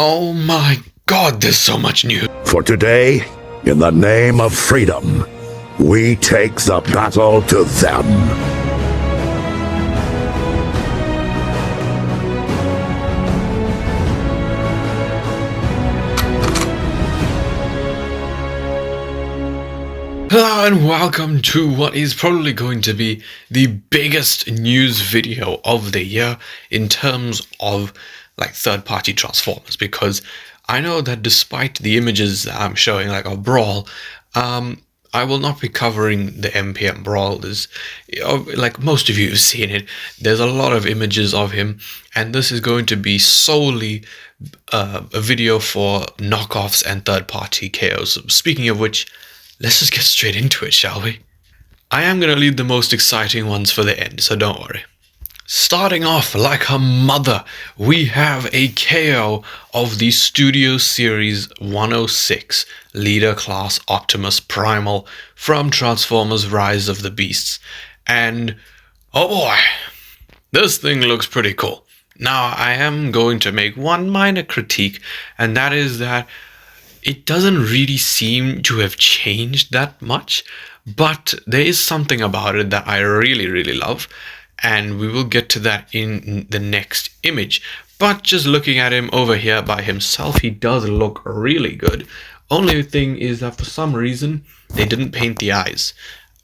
Oh my god, there's so much news. For today, in the name of freedom, we take the battle to them. Hello and welcome to what is probably going to be the biggest news video of the year in terms of like third-party Transformers, because I know that despite the images that I'm showing like of Brawl, I will not be covering the MPM Brawl. There's, like most of you have seen it, there's a lot of images of him, and this is going to be solely a video for knockoffs and third-party KOs. Speaking of which, let's just get straight into it, shall we? I am going to leave the most exciting ones for the end, so don't worry. Starting off like a mother, we have a KO of the Studio Series 106 Leader Class Optimus Primal from Transformers Rise of the Beasts. And, oh boy, this thing looks pretty cool. Now, I am going to make one minor critique, and that is that it doesn't really seem to have changed that much, but there is something about it that I really love, and we will get to that in the next image. But just looking at him over here by himself, he does look really good. Only thing is that for some reason, they didn't paint the eyes.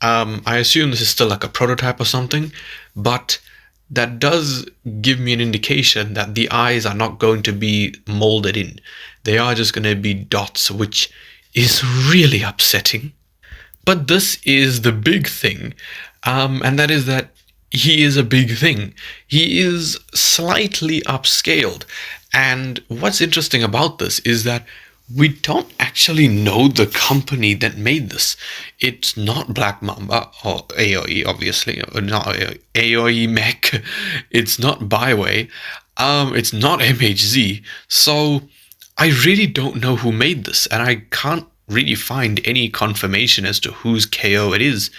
I assume this is still like a prototype or something, but that does give me an indication that the eyes are not going to be molded in. They are just going to be dots, which is really upsetting. But this is the big thing, and that is that he is a big thing. He is slightly upscaled, and what's interesting about this is that we don't actually know the company that made this. It's not Black Mamba or AOE, obviously, or not AOE Mech. It's not Byway. It's not MHZ. So I really don't know who made this, and I can't really find any confirmation as to whose KO it is.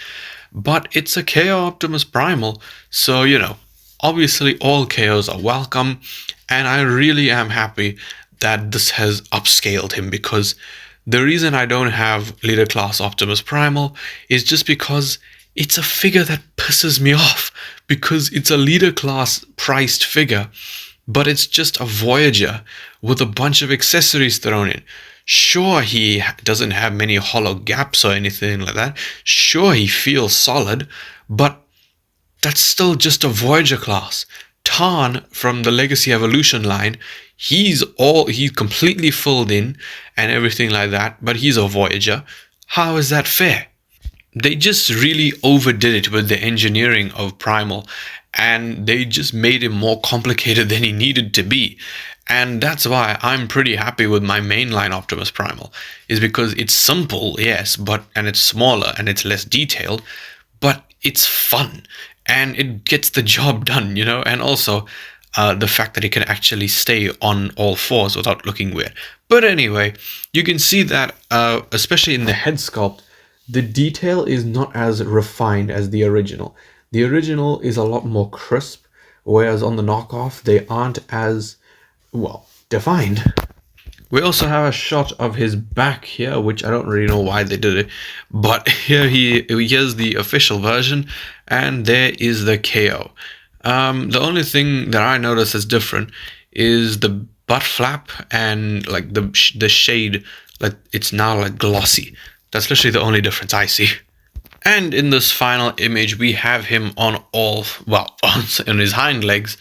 But it's a KO Optimus Primal, so you know, obviously all KOs are welcome, and I really am happy that this has upscaled him, because the reason I don't have Leader Class Optimus Primal is just because it's a figure that pisses me off, because it's a Leader Class priced figure, but it's just a Voyager with a bunch of accessories thrown in. Sure, he doesn't have many hollow gaps or anything like that. Sure, he feels solid, but that's still just a Voyager class. Tarn from the Legacy Evolution line, he's completely filled in and everything like that, but he's a Voyager. How is that fair? They just really overdid it with the engineering of Primal, and they just made him more complicated than he needed to be. And that's why I'm pretty happy with my mainline Optimus Primal, is because it's simple, yes, and it's smaller and it's less detailed, but it's fun and it gets the job done, you know. And also the fact that it can actually stay on all fours without looking weird. But anyway, you can see that especially in the head sculpt, the detail is not as refined as the original. The original is a lot more crisp, whereas on the knockoff they aren't as well defined. We also have a shot of his back here, which I don't really know why they did it, but here's the official version, and there is the KO. The only thing that I notice is different is the butt flap and like the shade, like it's now like glossy. That's literally the only difference I see. And in this final image, we have him on on his hind legs,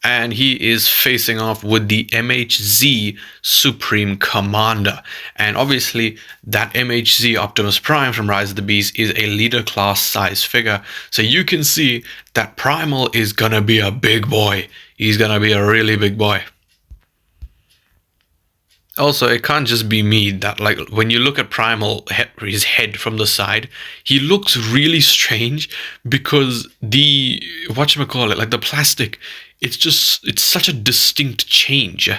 and he is facing off with the MHZ Supreme Commander. And obviously, that MHZ Optimus Prime from Rise of the Beast is a Leader Class size figure. So you can see that Primal is gonna be a big boy. He's gonna be a really big boy. Also, it can't just be me that, like, when you look at Primal, his head from the side, he looks really strange because the, whatchamacallit, like the plastic, it's such a distinct change.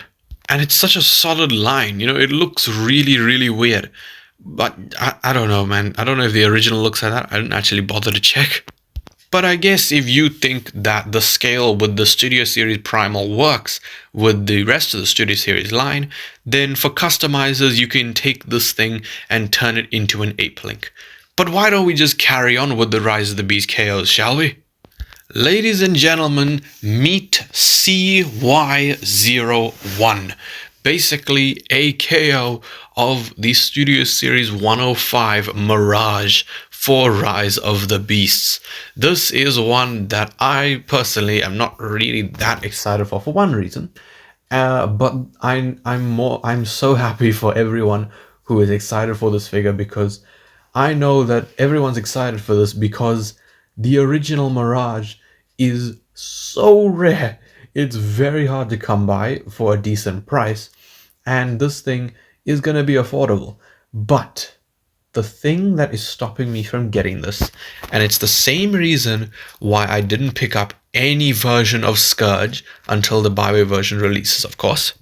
And it's such a solid line, you know, it looks really weird. But I don't know, man. I don't know if the original looks like that. I didn't actually bother to check. But I guess if you think that the scale with the Studio Series Primal works with the rest of the Studio Series line, then for customizers you can take this thing and turn it into an ape link. But why don't we just carry on with the Rise of the Beast KOs, shall we? Ladies and gentlemen, meet CY01. Basically a KO of the Studio Series 105 Mirage for Rise of the Beasts. This is one that I personally am not really that excited for one reason. But I'm so happy for everyone who is excited for this figure, because I know that everyone's excited for this because the original Mirage is so rare. It's very hard to come by for a decent price, and this thing is going to be affordable. But the thing that is stopping me from getting this, and it's the same reason why I didn't pick up any version of Scourge until the Byway version releases, of course,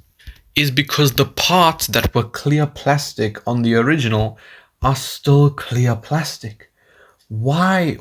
is because the parts that were clear plastic on the original are still clear plastic. Why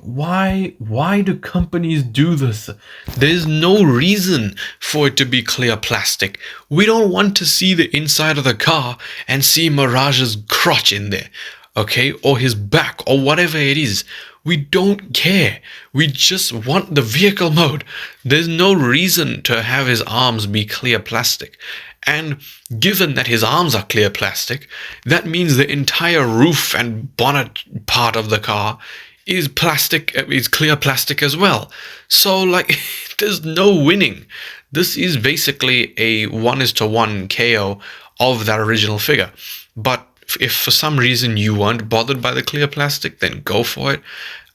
do companies do this? There's no reason for it to be clear plastic. We don't want to see the inside of the car and see Mirage's crotch in there, okay? Or his back, or whatever it is. We don't care. We just want the vehicle mode. There's no reason to have his arms be clear plastic. And given that his arms are clear plastic, that means the entire roof and bonnet part of the car is plastic, is clear plastic as well. So like, there's no winning. This is basically a 1:1 KO of that original figure. But if for some reason you weren't bothered by the clear plastic, then go for it.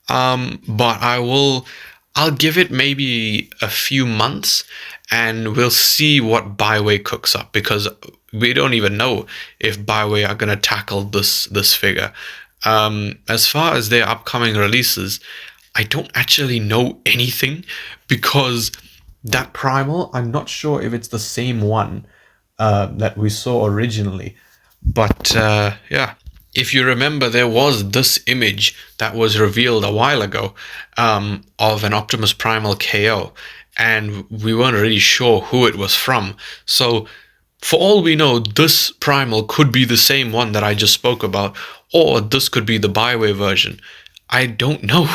But I'll give it maybe a few months and we'll see what Byway cooks up, because we don't even know if Byway are going to tackle this figure. As far as their upcoming releases, I don't actually know anything, because that Primal, I'm not sure if it's the same one that we saw originally. But yeah, if you remember, there was this image that was revealed a while ago of an Optimus Primal KO, and we weren't really sure who it was from. So for all we know, this Primal could be the same one that I just spoke about, or this could be the Byway version. I don't know.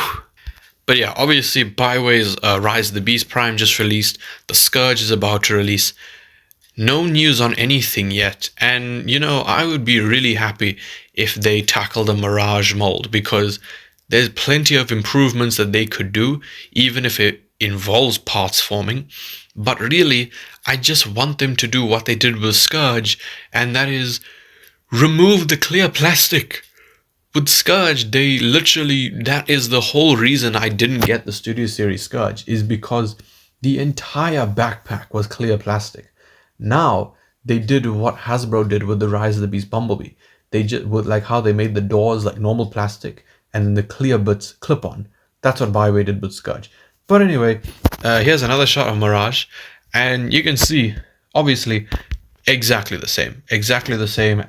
But yeah, obviously Byway's Rise of the Beast Prime just released. The Scourge is about to release. No news on anything yet. And, you know, I would be really happy if they tackle the Mirage mold, because there's plenty of improvements that they could do, even if it involves parts forming. But really, I just want them to do what they did with Scourge, and that is remove the clear plastic. With Scourge, they literally, that is the whole reason I didn't get the Studio Series Scourge, is because the entire backpack was clear plastic. Now, they did what Hasbro did with the Rise of the Beast Bumblebee. They just, with like how they made the doors like normal plastic, and then the clear bits clip on. That's what Byway did with Scourge. But anyway, here's another shot of Mirage, and you can see, obviously, exactly the same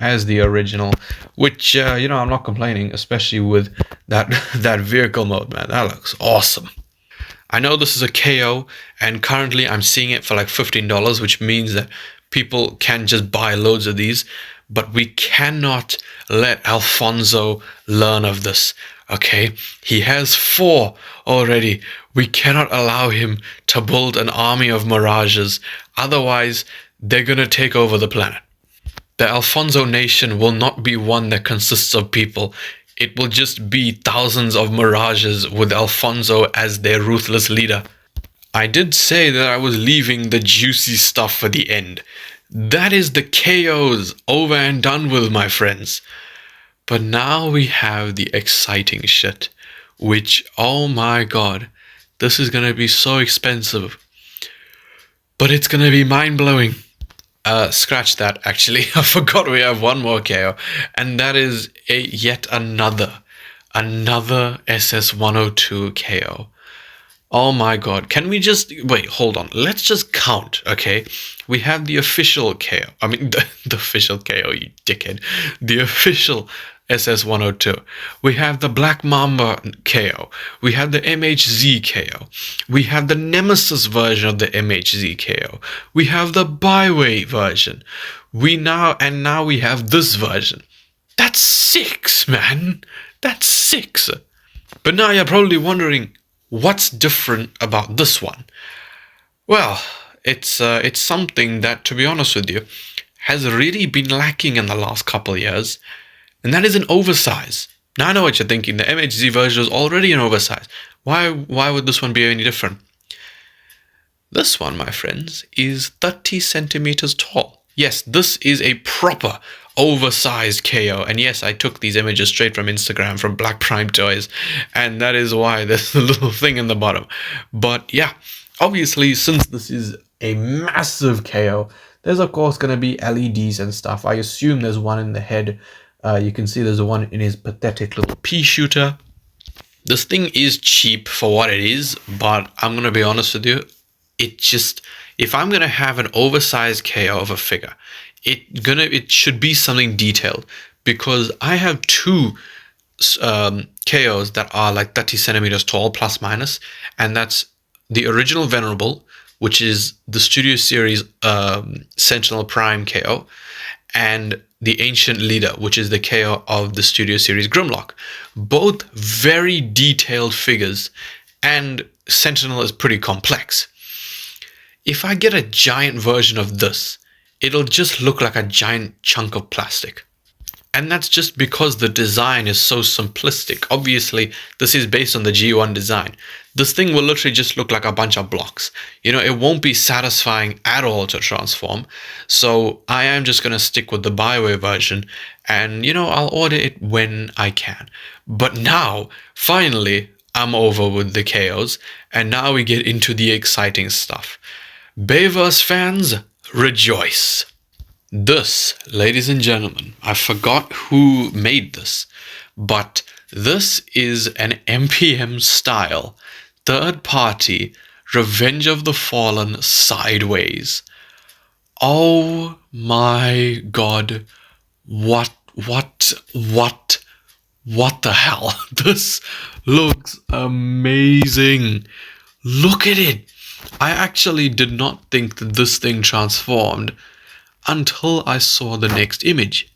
as the original, which, you know, I'm not complaining, especially with that vehicle mode, man. That looks awesome. I know this is a KO, and currently I'm seeing it for like $15, which means that people can just buy loads of these, but we cannot let Alfonso learn of this, okay? He has 4 already. We cannot allow him to build an army of Mirages, otherwise they're gonna take over the planet. The Alfonso nation will not be one that consists of people. It will just be thousands of Mirages with Alfonso as their ruthless leader. I did say that I was leaving the juicy stuff for the end. That is the KOs over and done with, my friends. But now we have the exciting shit, which, oh my god, this is gonna be so expensive. But it's gonna be mind-blowing. Scratch that, actually. I forgot we have one more KO, and that is yet another SS102 KO. Oh my god. Can we just wait, hold on. Let's just count, okay? We have the official KO. I mean the official KO, you dickhead. The official SS102. We have the Black Mamba KO. We have the MHZ KO. We have the Nemesis version of the MHZ KO. We have the Byway version. Now we have this version. That's 6, man. That's 6. But now you're probably wondering, what's different about this one? Well, it's something that, to be honest with you, has really been lacking in the last couple of years, and that is an oversize. Now I know what you're thinking. The MHZ version is already an oversize. Why would this one be any different? This one, my friends, is 30 centimeters tall. Yes, this is a proper oversized KO. And yes, I took these images straight from Instagram, from Black Prime Toys. And that is why there's a little thing in the bottom. But yeah, obviously, since this is a massive KO, there's of course going to be LEDs and stuff. I assume there's one in the head. You can see there's one in his pathetic little pea shooter. This thing is cheap for what it is, but I'm going to be honest with you. If I'm going to have an oversized KO of a figure, it should be something detailed, because I have two KOs that are like 30 centimeters tall plus minus, and that's the original Venerable, which is the Studio Series Sentinel Prime KO, and the Ancient Leader, which is the KO of the Studio Series Grimlock. Both very detailed figures, and Sentinel is pretty complex. If I get a giant version of this, it'll just look like a giant chunk of plastic. And that's just because the design is so simplistic. Obviously, this is based on the G1 design. This thing will literally just look like a bunch of blocks. You know, it won't be satisfying at all to transform. So I am just going to stick with the Byway version, and, you know, I'll order it when I can. But now, finally, I'm over with the KOs, and now we get into the exciting stuff. Bayverse fans, rejoice. This, ladies and gentlemen, I forgot who made this, but this is an MPM style, third party, Revenge of the Fallen Sideways. Oh my god, what the hell? This looks amazing. Look at it. I actually did not think that this thing transformed until I saw the next image.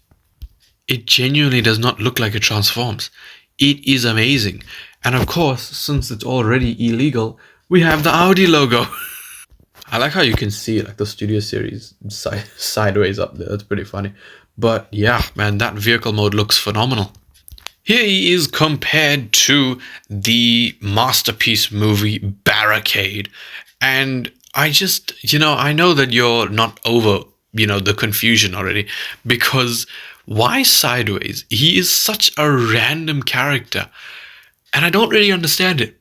It genuinely does not look like it transforms. It is amazing. And of course, since it's already illegal, we have the Audi logo. I like how you can see like the Studio Series sideways up there. That's pretty funny. But yeah, man, that vehicle mode looks phenomenal. Here he is compared to the masterpiece movie Barricade. And I just, I know that you're not over, the confusion already, because why Sideways? He is such a random character, and I don't really understand it.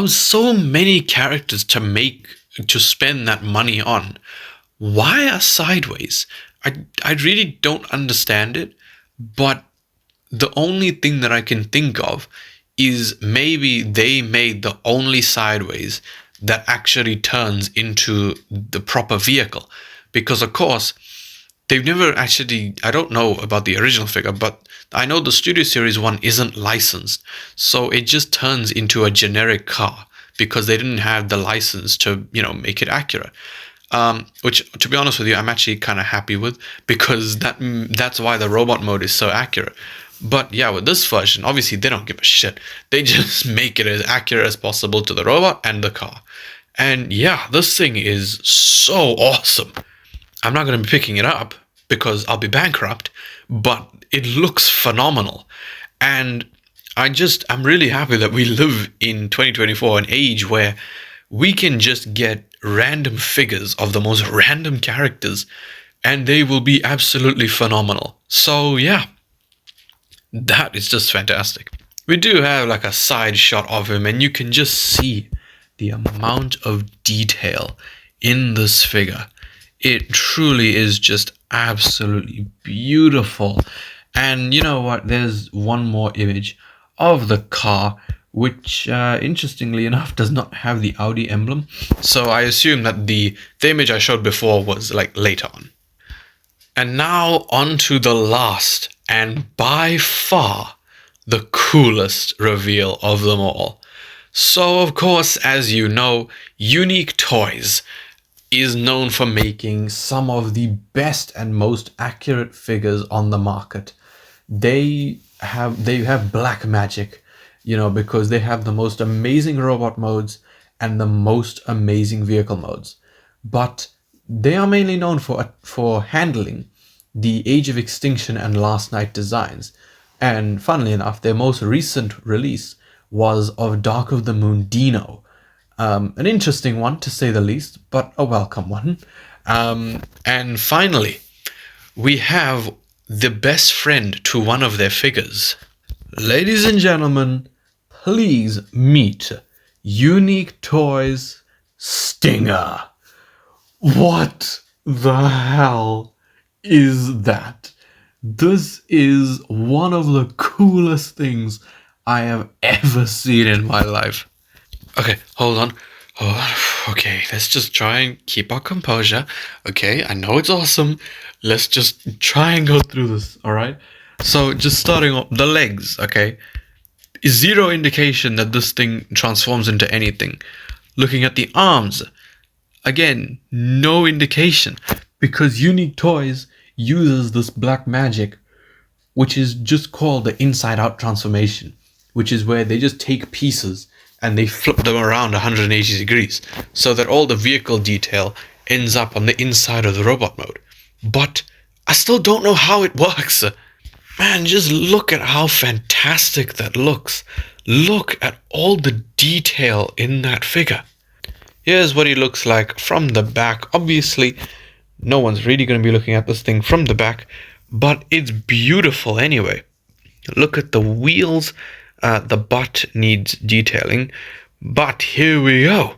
So many characters to spend that money on. Why are Sideways? I really don't understand it, but the only thing that I can think of is maybe they made the only Sideways that actually turns into the proper vehicle. Because of course, they've never actually, I don't know about the original figure, but I know the Studio Series one isn't licensed. So it just turns into a generic car because they didn't have the license to, make it accurate. Which, to be honest with you, I'm actually kind of happy with, because that's why the robot mode is so accurate. But yeah, with this version, obviously they don't give a shit. They just make it as accurate as possible to the robot and the car. And yeah, this thing is so awesome. I'm not going to be picking it up because I'll be bankrupt, but it looks phenomenal. And I'm really happy that we live in 2024, an age where we can just get random figures of the most random characters and they will be absolutely phenomenal. So yeah, that is just fantastic. We do have like a side shot of him, and you can just see the amount of detail in this figure. It truly is just absolutely beautiful. And you know what? There's one more image of the car, which interestingly enough does not have the Audi emblem. So I assume that the image I showed before was like later on. And now on to the last and by far the coolest reveal of them all. So of course, as you know, Unique Toys is known for making some of the best and most accurate figures on the market. They have black magic, because they have the most amazing robot modes and the most amazing vehicle modes. But they are mainly known for handling the Age of Extinction and Last Night designs. And funnily enough, their most recent release was of Dark of the Moon Dino. An interesting one, to say the least, but a welcome one. And finally, we have the best friend to one of their figures. Ladies and gentlemen, please meet Unique Toys Stinger. What the hell is that? This is one of the coolest things I have ever seen in my life. Okay, hold on. Okay, let's just try and keep our composure. Okay, I know it's awesome. Let's just try and go through this, alright? So, just starting off, the legs, okay? Zero indication that this thing transforms into anything. Looking at the arms, again, no indication. Because Unique Toys uses this black magic, which is just called the inside-out transformation, which is where they just take pieces and they flip them around 180 degrees so that all the vehicle detail ends up on the inside of the robot mode. But I still don't know how it works. Man, just look at how fantastic that looks. Look at all the detail in that figure. Here's what he looks like from the back. Obviously, no one's really going to be looking at this thing from the back, but it's beautiful anyway. Look at the wheels. The butt needs detailing, but here we go.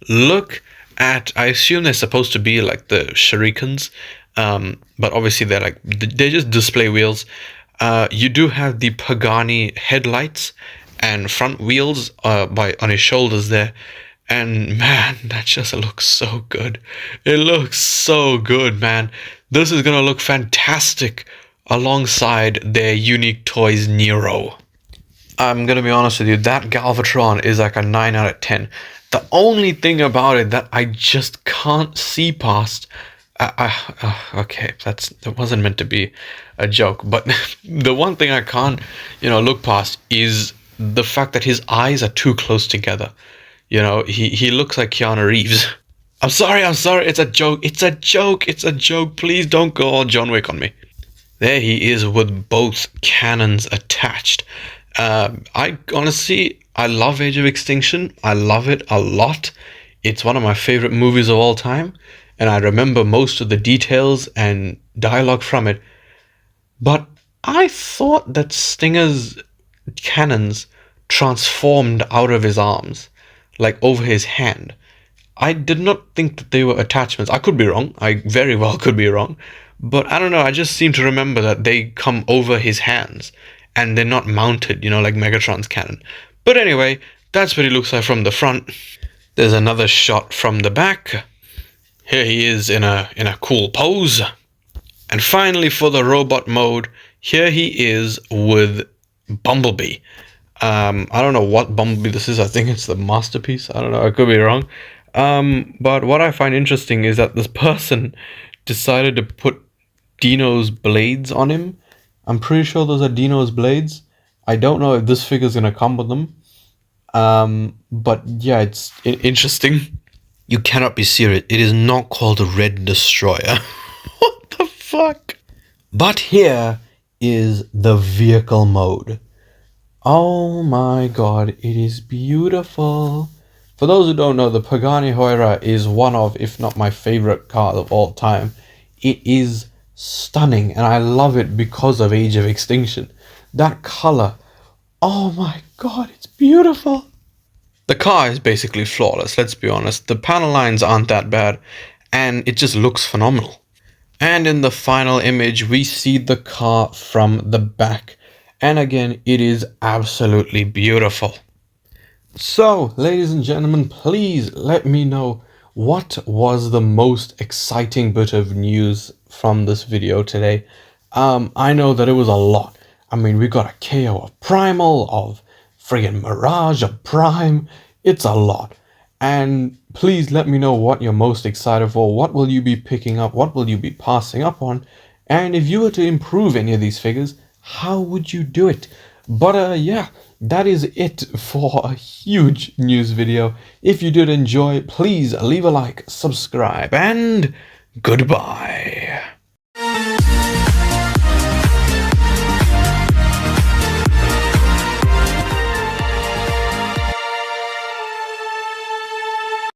Look at, I assume they're supposed to be like the shurikens, but obviously they're just display wheels. You do have the Pagani headlights and front wheels on his shoulders there, and man, that just looks so good. It looks so good, man. This is gonna look fantastic alongside their Unique Toys Nero. I'm going to be honest with you, that Galvatron is like a 9 out of 10. The only thing about it that I just can't see past... okay, that wasn't meant to be a joke, but the one thing I can't, look past is the fact that his eyes are too close together. He looks like Keanu Reeves. I'm sorry, it's a joke, please don't go all John Wick on me. There he is with both cannons attached. I love Age of Extinction. I love it a lot. It's one of my favorite movies of all time, and I remember most of the details and dialogue from it. But I thought that Stinger's cannons transformed out of his arms, like over his hand. I did not think that they were attachments. I could be wrong. I very well could be wrong. But I don't know. I just seem to remember that they come over his hands. And they're not mounted, like Megatron's cannon. But anyway, that's what he looks like from the front. There's another shot from the back. Here he is in a cool pose. And finally, for the robot mode, here he is with Bumblebee. I don't know what Bumblebee this is. I think it's the Masterpiece. I don't know. I could be wrong. But what I find interesting is that this person decided to put Dino's blades on him. I'm pretty sure those are Dino's blades. I don't know if this figure's gonna come with them. But yeah, it's interesting. You cannot be serious. It is not called a Red Destroyer. What the fuck? But here is the vehicle mode. Oh my god, it is beautiful. For those who don't know, the Pagani Huayra is one of, if not my favorite car of all time. It is stunning, and I love it because of Age of Extinction. That color, oh my god, it's beautiful. The car is basically flawless, let's be honest. The panel lines aren't that bad, and it just looks phenomenal. And in the final image, we see the car from the back. And again, it is absolutely beautiful. So, ladies and gentlemen, please let me know what was the most exciting bit of news from this video today. I know that it was a lot. I mean, we got a KO of Primal, of friggin' Mirage, of Prime. It's a lot. And please let me know what you're most excited for. What will you be picking up? What will you be passing up on? And if you were to improve any of these figures, how would you do it? But yeah, that is it for a huge news video. If you did enjoy, please leave a like, subscribe, and goodbye.